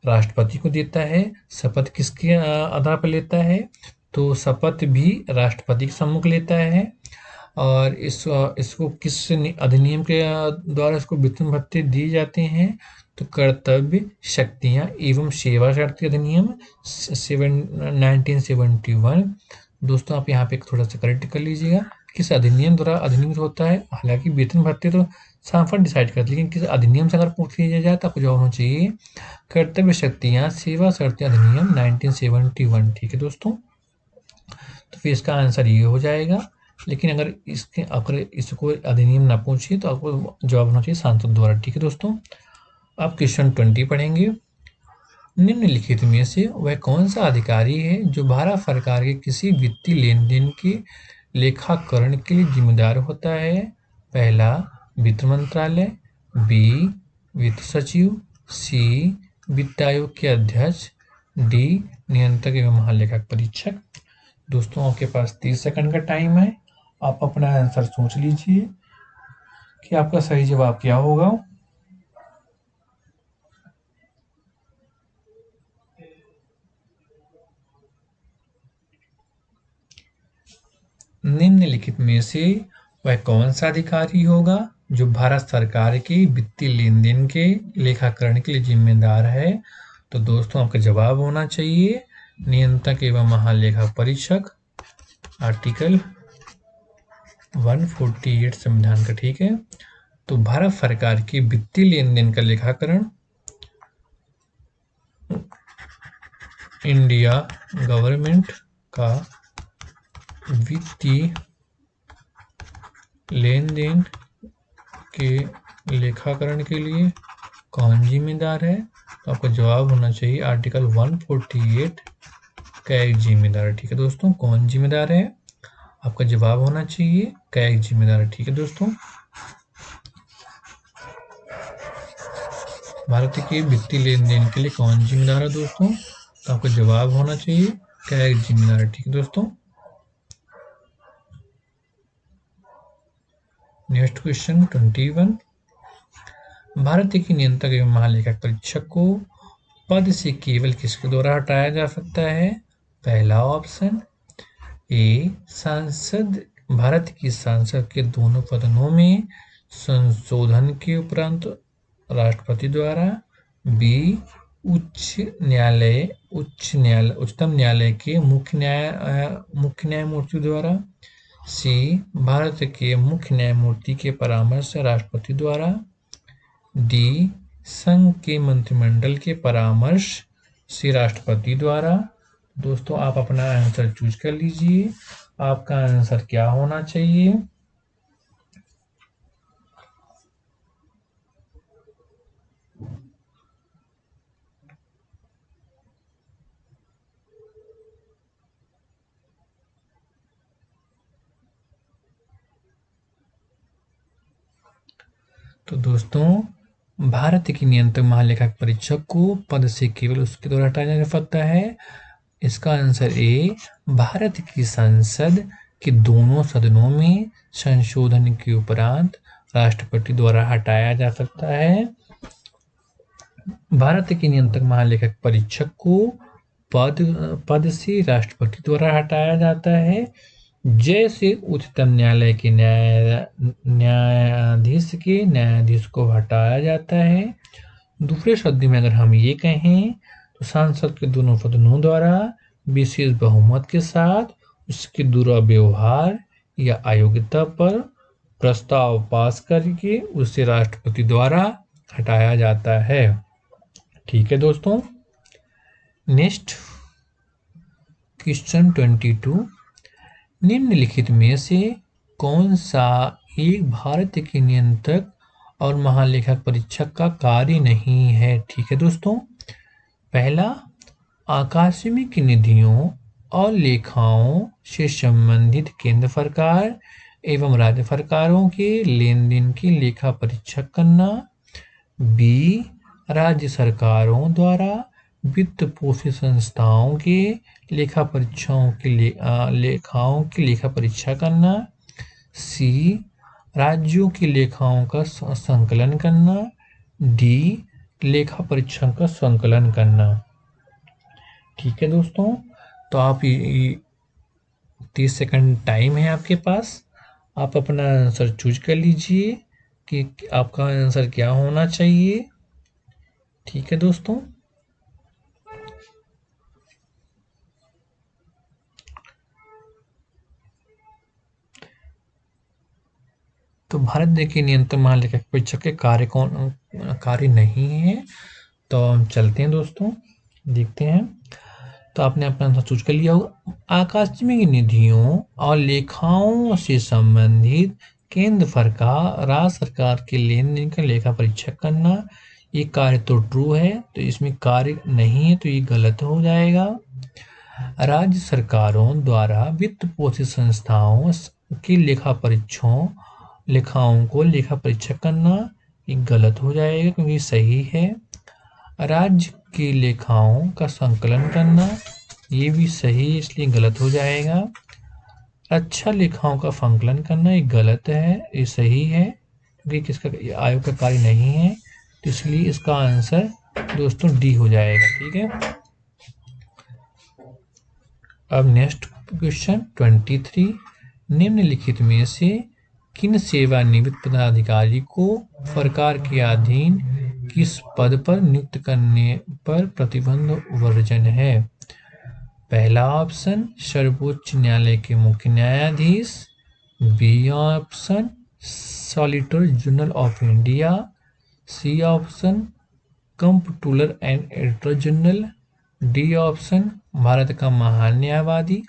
राष्ट्रपति को देता है। शपथ किसके आधार पर लेता है? तो शपथ भी राष्ट्रपति के सम्मुख लेता है। और इसको किस अधिनियम के द्वारा इसको वेतन भत्ते दिए जाते हैं? तो कर्तव्य शक्तियां एवं सेवा शर्त अधिनियम 1971। दोस्तों, आप यहाँ पे थोड़ा सा करेक्ट कर लीजिएगा किस अधिनियम द्वारा अधिनियम होता है। हालांकि वेतन भत्ते तो सांसद डिसाइड करते हैं, लेकिन किस अधिनियम से अगर पूछ लिया जाए तो आपको जवाब होना चाहिए कर्तव्य शक्तियां सेवा शर्त अधिनियम 1971। ठीक है दोस्तों, तो फिर इसका आंसर ये हो जाएगा। लेकिन अगर इसको अधिनियम ना पूछिए तो आपको जवाब होना चाहिए सांसद द्वारा। ठीक है दोस्तों, आप क्वेश्चन 20 पढ़ेंगे। निम्नलिखित में से वह कौन सा अधिकारी है जो भारत सरकार के किसी वित्तीय लेन देन के लेखाकरण के लिए जिम्मेदार होता है? पहला वित्त मंत्रालय, बी वित्त सचिव, सी वित्त आयोग के अध्यक्ष, डी नियंत्रक एवं महालेखा परीक्षक। दोस्तों, आपके पास 30 सेकंड का टाइम है, आप अपना आंसर सोच लीजिए कि आपका सही जवाब क्या होगा। निम्नलिखित में से वह कौन सा अधिकारी होगा जो भारत सरकार के वित्तीय लेन देन के लेखाकरण के लिए जिम्मेदार है? तो दोस्तों, आपका जवाब होना चाहिए नियंत्रक एवं महालेखा परीक्षक, आर्टिकल 148 संविधान का। ठीक है, तो भारत सरकार के वित्तीय लेन देन का लेखाकरण इंडिया गवर्नमेंट का वित्तीय लेन देन के लेखाकरण के लिए कौन जिम्मेदार है? तो आपका जवाब होना चाहिए आर्टिकल 148 का एक जिम्मेदार। ठीक है दोस्तों, कौन जिम्मेदार है? आपका जवाब होना चाहिए कैग जिम्मेदार है। ठीक है दोस्तों, भारत के वित्तीय लेन देन के लिए कौन जिम्मेदार है दोस्तों? तो आपका जवाब होना चाहिए कैग जिम्मेदार है। ठीक है दोस्तों, नेक्स्ट क्वेश्चन 21। भारत के नियंत्रक एवं महालेखा परीक्षक को पद से केवल किसके द्वारा हटाया जा सकता है? पहला ऑप्शन ए सांसद, भारत की संसद के दोनों सदनों में संशोधन के उपरांत राष्ट्रपति द्वारा। बी उच्चतम न्यायालय के मुख्य न्यायमूर्ति द्वारा। सी भारत के मुख्य न्यायमूर्ति के परामर्श से राष्ट्रपति द्वारा। डी संघ के मंत्रिमंडल के परामर्श से राष्ट्रपति द्वारा। दोस्तों आप अपना आंसर चूज कर लीजिए, आपका आंसर क्या होना चाहिए? तो दोस्तों भारत के नियंत्रक महालेखा परीक्षक को पद से केवल उसके द्वारा हटाया जा सकता है। इसका आंसर ए भारत की संसद के दोनों सदनों में संशोधन के उपरांत राष्ट्रपति द्वारा हटाया जा सकता है। भारत के नियंत्रक महालेखक परीक्षक को पद से राष्ट्रपति द्वारा हटाया जाता है, जैसे उच्चतम न्यायालय के न्यायाधीश को हटाया जाता है। दूसरे शब्द में अगर हम ये कहें तो संसद के दोनों सदनों द्वारा विशेष बहुमत के साथ उसके दुर्व्यवहार या अयोग्यता पर प्रस्ताव पास करके उसे राष्ट्रपति द्वारा हटाया जाता है। ठीक है दोस्तों, नेक्स्ट क्वेश्चन 22। निम्नलिखित में से कौन सा एक भारत के नियंत्रक और महालेखा परीक्षक का कार्य नहीं है? ठीक है दोस्तों, पहला आकस्मिक निधियों और लेखाओं से संबंधित केंद्र सरकार एवं राज्य सरकारों के लेन देन की लेखा परीक्षक करना। बी राज्य सरकारों द्वारा वित्त पोषित संस्थाओं के लेखाओं की लेखा परीक्षा करना। सी राज्यों की लेखाओं का संकलन करना। डी लेखा परीक्षण का संकलन करना। ठीक है दोस्तों, तो आप 30 सेकंड टाइम है आपके पास, आप अपना आंसर चूज कर लीजिए कि आपका आंसर क्या होना चाहिए। ठीक है दोस्तों, तो भारत के नियंत्रक महालेखा परीक्षक के कार्य नहीं है। तो हम चलते हैं दोस्तों, देखते हैं। तो आपने अपना आंसर चूज कर लिया होगा। आकस्मिक निधियों और लेखाओं से संबंधित केंद्र सरकार राज्य सरकार के लेन देन का लेखा परीक्षक करना, ये कार्य तो ट्रू है, तो इसमें कार्य नहीं है तो ये गलत हो जाएगा। राज्य सरकारों द्वारा वित्त पोषित संस्थाओं की लेखाओं को लेखा परीक्षक करना, ये गलत हो जाएगा क्योंकि सही है। राज्य की लेखाओं का संकलन करना, ये भी सही है इसलिए गलत हो जाएगा। अच्छा लेखाओं का संकलन करना ये गलत है, ये सही है क्योंकि किसका आयोग का कार्य नहीं है, तो इसलिए इसका आंसर दोस्तों डी हो जाएगा। ठीक है, अब नेक्स्ट क्वेश्चन 23। निम्नलिखित में से किन सेवानिवृत्त पदाधिकारी को सरकार के अधीन किस पद पर नियुक्त करने पर प्रतिबंध वर्जन है? पहला ऑप्शन सर्वोच्च न्यायालय के मुख्य न्यायाधीश। B option solicitor general of India. C option comptroller and editor general. D option Bharat का महान न्यायवादी।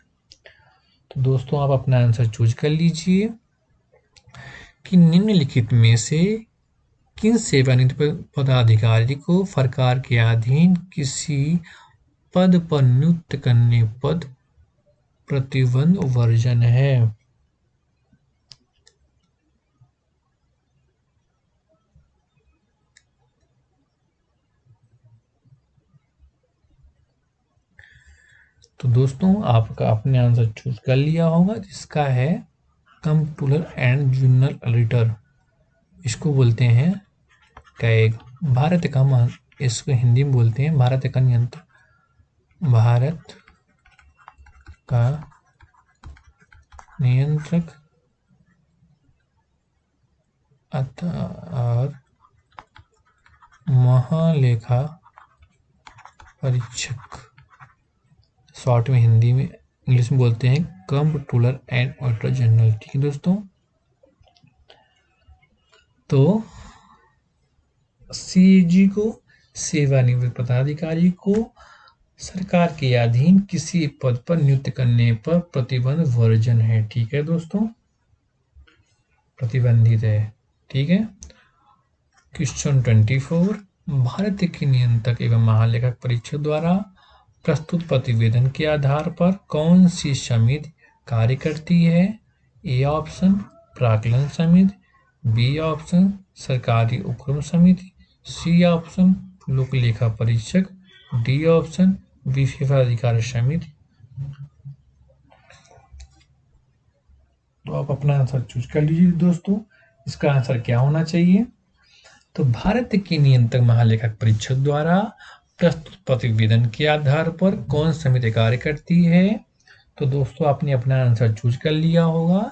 तो दोस्तों आप अपना आंसर चूज कर लीजिए। कि निम्नलिखित में से किन सेवानिवृत्त पदाधिकारी को सरकार के अधीन किसी पद पर नियुक्त करने पद प्रतिबंध वर्जन है? तो दोस्तों आपका आपने आंसर चूज कर लिया होगा, जिसका है कंप्ट्रोलर एंड जनरल ऑडिटर। इसको बोलते हैं कैग। भारत का इसको हिंदी में बोलते हैं भारत का नियंत्रक, भारत का नियंत्रक और महालेखा परीक्षक। शॉर्ट में हिंदी में इंग्लिश में बोलते हैं कंप्ट्रोलर एंड ऑडिटर जनरल। ठीक है दोस्तों, तो सीएजी को सेवानिवृत्त पदाधिकारी को सरकार के अधीन किसी पद पर नियुक्त करने पर प्रतिबंध वर्जन है। ठीक है दोस्तों, प्रतिबंधित है। ठीक है। क्वेश्चन 24, भारत के नियंत्रक एवं महालेखक परीक्षक द्वारा प्रस्तुत प्रतिवेदन के आधार पर कौन सी समिति कार्य करती है? ए ऑप्शन प्राक्कलन समिति, बी ऑप्शन सरकारी उपक्रम समिति, सी ऑप्शन लोक लेखा परीक्षक, डी ऑप्शन विशेषाधिकार समिति। तो आप अपना आंसर चूज कर लीजिए दोस्तों। इसका आंसर क्या होना चाहिए? तो भारत के नियंत्रक महालेखक परीक्षक द्वारा प्रस्तुत प्रतिवेदन के आधार पर कौन समिति कार्य करती है? तो दोस्तों आपने अपना आंसर चूज कर लिया होगा।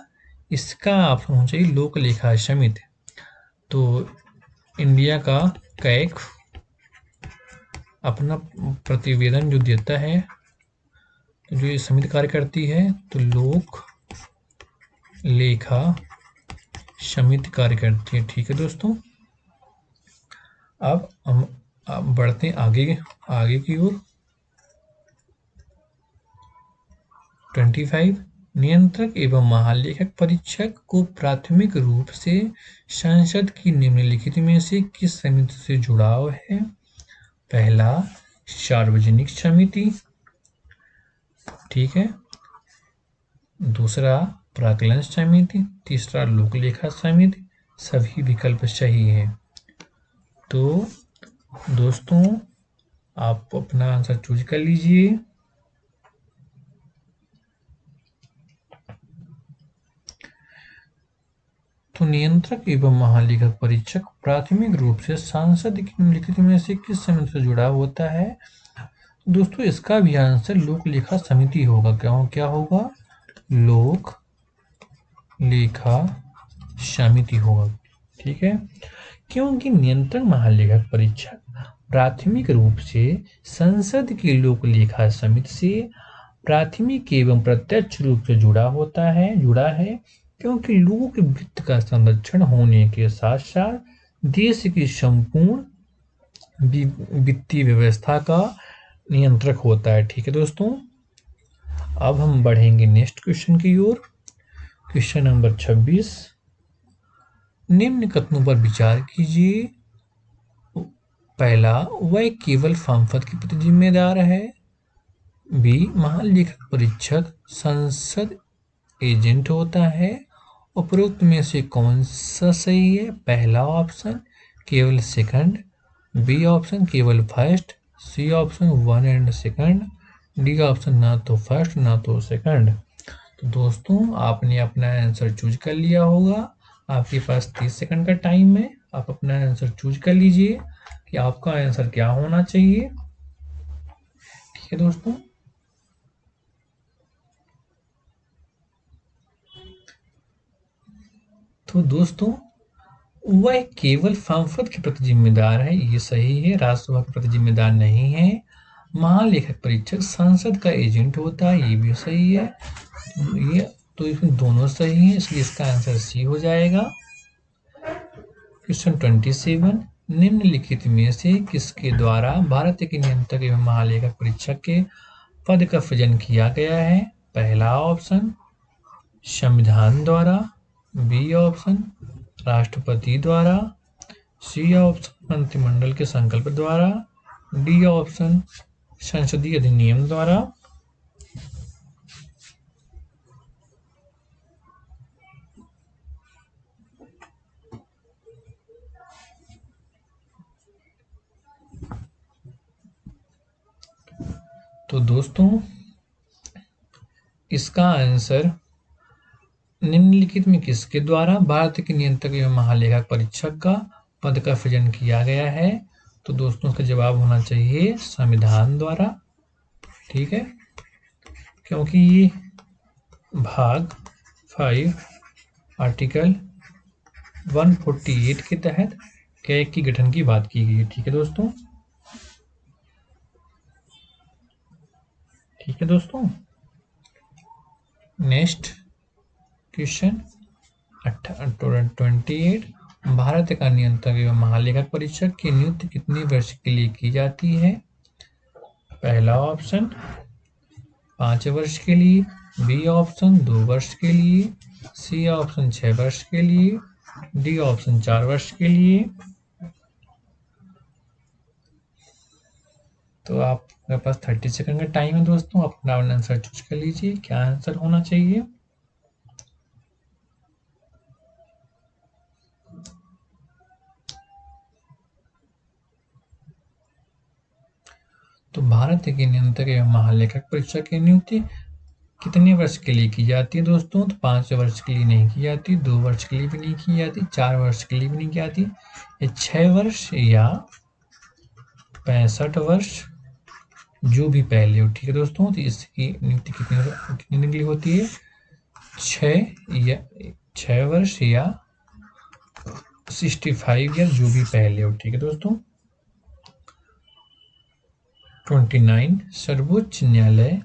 इसका ऑप्शन होना चाहिए लोक लेखा समिति। तो इंडिया का कैग अपना प्रतिवेदन जो देता है, तो जो ये समिति कार्य करती है, तो लोक लेखा समिति कार्य करती है। ठीक है दोस्तों, अब हम बढ़ते हैं आगे की ओर। 25, नियंत्रक एवं महालेखक परीक्षक को प्राथमिक रूप से संसद की निम्नलिखित में से किस समिति से जुड़ाव है? पहला सार्वजनिक समिति, ठीक है, दूसरा प्राक्कलन समिति, तीसरा लोक लेखा समिति। सभी विकल्प सही है। तो दोस्तों आप अपना आंसर चूज कर लीजिए। तो नियंत्रक एवं महालेखक परीक्षक प्राथमिक रूप से सांसद की निम्नलिखित में से किस समिति से जुड़ा होता है? दोस्तों इसका भी आंसर लोक लेखा समिति होगा। क्या होगा? लोक लेखा समिति होगा। ठीक है, क्योंकि नियंत्रक महालेखक परीक्षक प्राथमिक रूप से संसद की लोक लेखा समिति से प्राथमिक एवं प्रत्यक्ष रूप से जुड़ा है, क्योंकि लोक वित्त का संरक्षण होने के साथ साथ देश की संपूर्ण वित्तीय व्यवस्था का नियंत्रक होता है। ठीक है दोस्तों, अब हम बढ़ेंगे नेक्स्ट क्वेश्चन की ओर। क्वेश्चन नंबर 26, निम्न कथनों पर विचार कीजिए। पहला, वह केवल फॉर्म पद के प्रति जिम्मेदार है। बी, महालेखक परीक्षक संसद एजेंट होता है। उपरोक्त में से कौन सा सही है? पहला ऑप्शन केवल सेकंड, बी ऑप्शन केवल first, C option 1 and second, D option ना तो फर्स्ट ना तो सेकंड। तो दोस्तों आपने अपना आंसर चूज कर लिया होगा। आपके पास 30 सेकंड का टाइम है। आप अपना आंसर चूज कर लीजिए कि आपका आंसर क्या होना चाहिए। ठीक है दोस्तों, तो दोस्तों वह केवल सांसद के प्रति जिम्मेदार है, ये सही है। राज्यसभा के प्रति जिम्मेदार नहीं है। महालेखक परीक्षक संसद का एजेंट होता है, ये भी सही है। ये तो इसमें दोनों सही है, इसलिए इसका आंसर सी हो जाएगा। क्वेश्चन 27, निम्नलिखित में से किसके द्वारा भारत के नियंत्रक एवं महालेखक परीक्षक के पद का सृजन किया गया है? पहला ऑप्शन संविधान द्वारा, बी ऑप्शन राष्ट्रपति द्वारा, सी ऑप्शन मंत्रिमंडल के संकल्प द्वारा, डी ऑप्शन संसदीय अधिनियम द्वारा। तो दोस्तों इसका आंसर निम्नलिखित में किसके द्वारा भारत के नियंत्रक एवं महालेखा परीक्षक का पद का सृजन किया गया है? तो दोस्तों इसका जवाब होना चाहिए संविधान द्वारा। ठीक है, क्योंकि ये भाग 5 आर्टिकल 148 के तहत कैग की गठन की बात की गई है। ठीक है दोस्तों, ठीक है दोस्तों। नेक्स्ट क्वेश्चन 28, भारत का नियंत्रक एवं महालेखा परीक्षक की नियुक्ति कितने वर्ष के लिए की जाती है? पहला ऑप्शन 5 वर्ष के लिए, बी ऑप्शन 2 वर्ष के लिए, सी ऑप्शन 6 वर्ष के लिए, डी ऑप्शन 4 वर्ष के लिए। तो आपके पास 30 सेकंड का टाइम है दोस्तों, आप अपना आंसर चूज कर लीजिए, क्या आंसर होना चाहिए। तो भारत के नियंत्रक एवं महालेखक परीक्षक की नियुक्ति कितने वर्ष के लिए की जाती है दोस्तों? तो 5 वर्ष के लिए नहीं की जाती, 2 वर्ष के लिए भी नहीं की जाती, 4 वर्ष के लिए भी नहीं की जाती, ये 6 वर्ष या 65 वर्ष, जो भी पहले हो। ठीक है दोस्तों, तो इसकी नियुक्ति कितने दिन के लिए होती है? 6 वर्ष या 65 या जो भी पहले हो। ठीक है दोस्तों। 29, सर्वोच्च न्यायालय,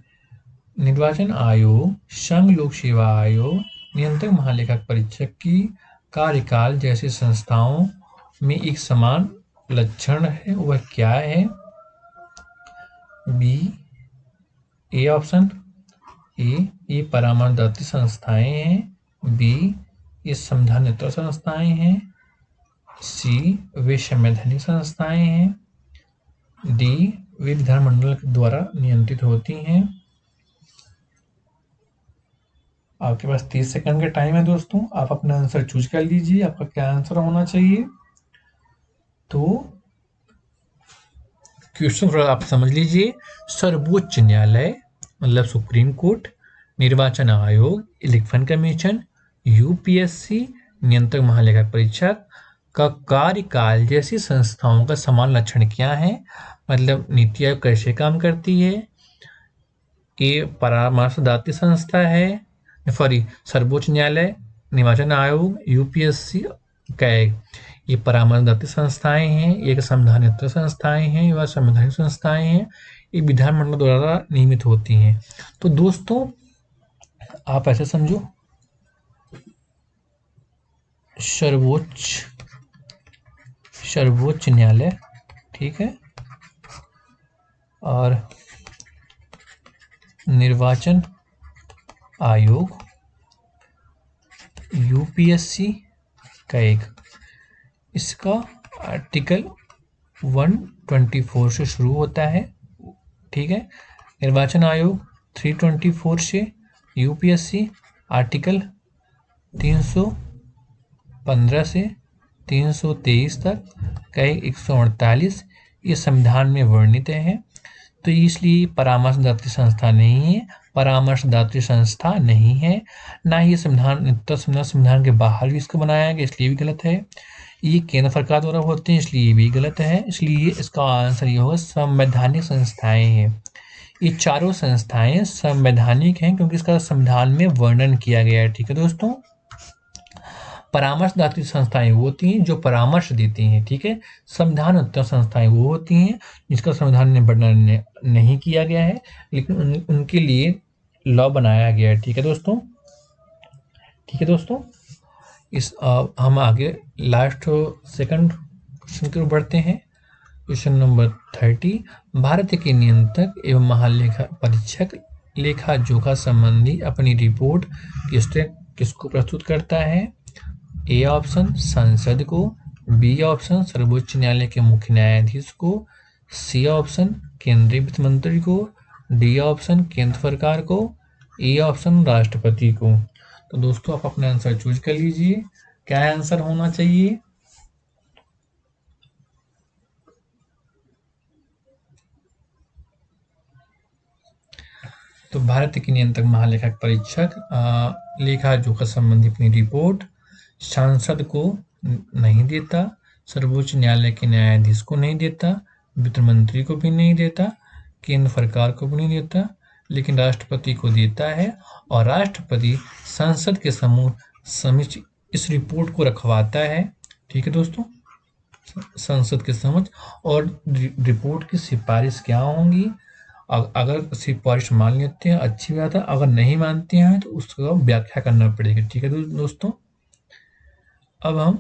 निर्वाचन आयोग, संघ लोक सेवा आयोग, नियंत्रक महालेखा परीक्षक की कार्यकाल जैसी संस्थाओं में एक समान लक्षण है, वह क्या है? बी, ए ऑप्शन ये परामर्शदात्री संस्थाएं हैं, बी ये संवैधानिक संस्थाएं हैं, सी वे संवैधानिक संस्थाएं हैं, डी वे विधानमंडल द्वारा नियंत्रित होती हैं। आपके पास 30 सेकंड का टाइम है दोस्तों, आप अपना आंसर चूज कर लीजिए, आपका क्या आंसर होना चाहिए। तो क्वेश्चन आप समझ लीजिए, सर्वोच्च न्यायालय मतलब सुप्रीम कोर्ट, निर्वाचन आयोग, इलेक्शन कमीशन, यूपीएससी, नियंत्रक महालेखा परीक्षक का कार्यकाल जैसी संस्थाओं का समान लक्षण क्या है? मतलब नीति आयोग कैसे काम करती है, ये परामर्शदात्री संस्था है, सर्वोच्च न्यायालय, निर्वाचन आयोग, यूपीएससी, कैग ये परामर्शदात्री संस्थाएं हैं, एक संवैधानिक संस्थाएं हैं, वह संवैधानिक संस्थाएं हैं, ये विधानमंडल द्वारा नियमित होती हैं। तो दोस्तों आप ऐसे समझो, सर्वोच्च न्यायालय, ठीक है, और निर्वाचन आयोग, यूपीएससी, कैग, इसका आर्टिकल 124 से शुरू होता है। ठीक है, निर्वाचन आयोग 324 से, यूपीएससी आर्टिकल 315 से 323 तक, कैग 148 ये संविधान में वर्णित हैं। तो इसलिए परामर्शदात्री संस्था नहीं है, परामर्शदात्री संस्था नहीं है, ना ही संविधान के बाहर भी इसको बनाया गया, इसलिए भी गलत है। ये केंद्र सरकार द्वारा होते हैं, इसलिए भी गलत है। इसलिए इसका आंसर ये होगा संवैधानिक संस्थाएं हैं। ये चारों संस्थाएं संवैधानिक हैं क्योंकि इसका संविधान में वर्णन किया गया है। ठीक है दोस्तों, परामर्शदात्री संस्थाएं वो होती हैं जो परामर्श देती हैं। ठीक है, संविधान संस्थाएं वो होती हैं जिसका संविधान में वर्णन नहीं किया गया है, लेकिन उनके लिए लॉ बनाया गया है। ठीक है दोस्तों, ठीक है दोस्तों, हम आगे लास्ट सेकंड क्वेश्चन की ओर बढ़ते हैं। क्वेश्चन नंबर 30, भारत के नियंत्रक एवं महालेखा परीक्षक लेखा जोखा संबंधी अपनी रिपोर्ट किसको प्रस्तुत करता है? ए ऑप्शन संसद को, बी ऑप्शन सर्वोच्च न्यायालय के मुख्य न्यायाधीश को, सी ऑप्शन केंद्रीय वित्त मंत्री को, डी ऑप्शन केंद्र सरकार को, ई ऑप्शन राष्ट्रपति को। तो दोस्तों आप अपना आंसर चूज कर लीजिए, क्या आंसर होना चाहिए। तो भारत के नियंत्रक महालेखा परीक्षक लेखा जोखा संबंधी अपनी रिपोर्ट सांसद को नहीं देता, सर्वोच्च न्यायालय के न्यायाधीश को नहीं देता, वित्त मंत्री को भी नहीं देता, केंद्र सरकार को भी नहीं देता, लेकिन राष्ट्रपति को देता है। और राष्ट्रपति संसद के समक्ष इस रिपोर्ट को रखवाता है। ठीक है दोस्तों, संसद के समक्ष। और रिपोर्ट की सिफारिश क्या होंगी, अगर सिफारिश मान लेते हैं अच्छी बात है, अगर नहीं मानते हैं तो उसका व्याख्या करना पड़ेगा। ठीक है दोस्तों, अब हम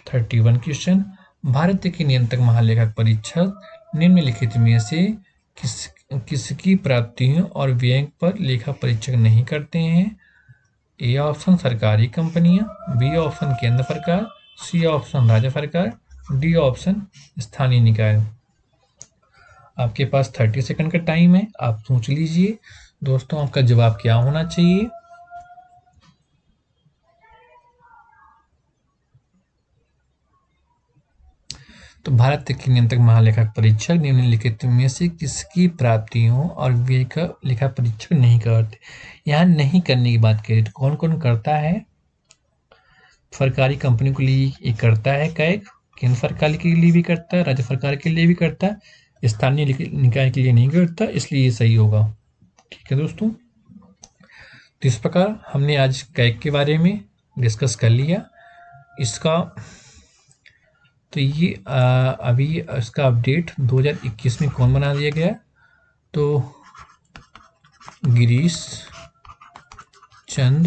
31 क्वेश्चन, भारत के नियंत्रक महालेखा परीक्षक निम्नलिखित में से किसकी प्राप्तियों और व्यय पर लेखा परीक्षक नहीं करते हैं। ए ऑप्शन सरकारी कंपनियां, बी ऑप्शन केंद्र सरकार, सी ऑप्शन राज्य सरकार, डी ऑप्शन स्थानीय निकाय। आपके पास 30 सेकंड का टाइम है, आप सोच लीजिए दोस्तों आपका जवाब क्या होना चाहिए। तो भारत के नियंत्रक महालेखा परीक्षक निम्नलिखित में से किसकी प्राप्तियों और व्यय का लेखा परीक्षक नहीं करते। यहाँ नहीं करने की बात करें तो कौन कौन करता है। सरकारी कंपनी के लिए ये करता है कैग, केंद्र सरकार के लिए भी करता है, राज्य सरकार के लिए भी करता है, स्थानीय निकाय के लिए नहीं करता, इसलिए ये सही होगा। ठीक है दोस्तों, तो इस प्रकार हमने आज कैग के बारे में डिस्कस कर लिया। इसका तो ये अभी इसका अपडेट 2021 में कौन बना दिया गया, तो गिरीश चंद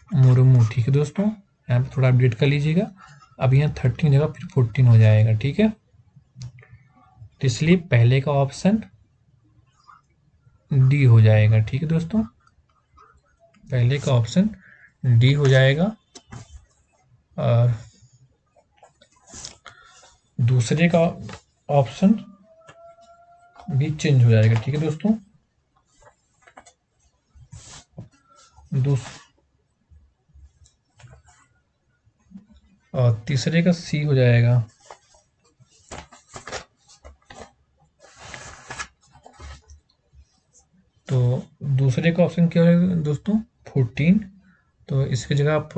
मुर्मू। ठीक है दोस्तों, यहाँ पे थोड़ा अपडेट कर लीजिएगा। अब यहाँ 13 जगह फिर 14 हो जाएगा। ठीक है, तो इसलिए पहले का ऑप्शन डी हो जाएगा। ठीक है दोस्तों, पहले का ऑप्शन डी हो जाएगा और दूसरे का ऑप्शन भी चेंज हो जाएगा। ठीक है दोस्तों, और तीसरे का सी हो जाएगा। तो दूसरे का ऑप्शन क्या होगा दोस्तों, 14। तो इसकी जगह आप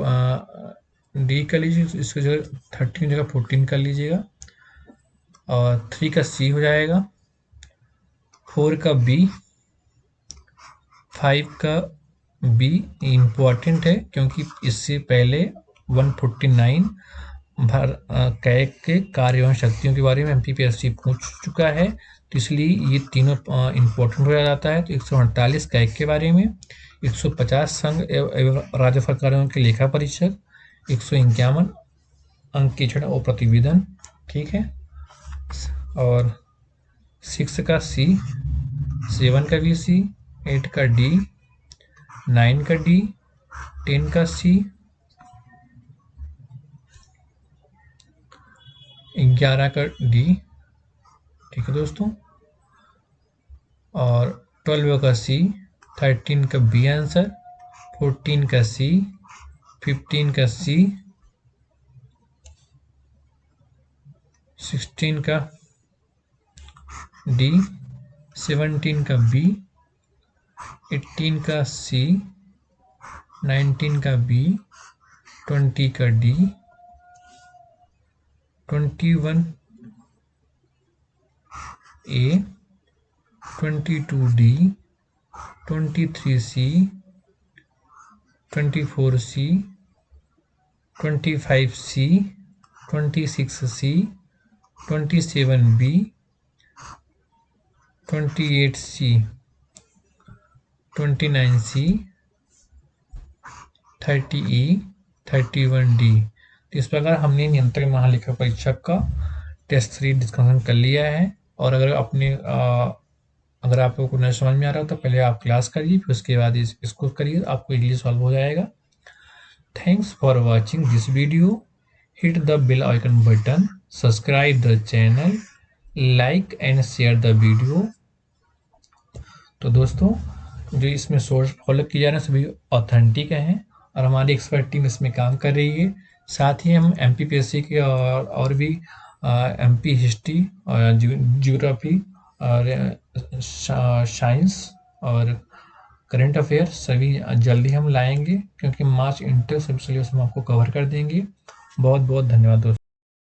डी कर लीजिए, इसकी जगह 13 जगह 14 कर लीजिएगा। और 3 का सी हो जाएगा, 4 का बी, 5 का बी इम्पॉर्टेंट है क्योंकि इससे पहले 149 कैग के कार्य एवं शक्तियों के बारे में एमपीपीएससी पूछ चुका है, तो इसलिए ये तीनों इम्पोर्टेंट हो जाता है। तो 148 कैग के बारे में, 150 संघ एवं राज्य सरकारों के लेखा परीक्षक, 151 अंकेक्षण और प्रतिवेदन। ठीक है, और 6 का सी, 7 का बी सी, 8 का डी, 9 का डी, 10 का सी, 11 का डी। ठीक है दोस्तों, और 12 का सी, 13 का बी आंसर, 14 का सी, 15 का सी, 16 का डी, 17 का बी, 18 का सी, 19 का बी, 20 का डी, 21 ए, 22 डी, 23 सी, 24 सी, 25 सी, 26 सी, 27 बी, 28 सी, 29 सी, 30 ई, 31 डी। इस प्रकार हमने नियंत्रक महालेखा परीक्षक का टेस्ट 3 डिस्कशन कर लिया है। और अगर अगर आपको कुछ नहीं समझ में आ रहा हो तो पहले आप क्लास करिए, फिर उसके बाद इसको करिए, आपको इजीली सॉल्व हो जाएगा। Thanks for watching this video. Hit the bell icon button, subscribe the channel, like and share the video. तो दोस्तों, जो इसमें सोर्स फॉलो किए जा रहे हैं सभी ऑथेंटिक हैं और हमारी एक्सपर्ट टीम इसमें काम कर रही है। साथ ही हम MPPSC के और भी MP हिस्ट्री और ज्योग्राफी और साइंस और करंट अफेयर सभी जल्दी हम लाएंगे, क्योंकि मार्च इंटर सभी सिलेबस हम आपको कवर कर देंगे। बहुत बहुत धन्यवाद दोस्तों।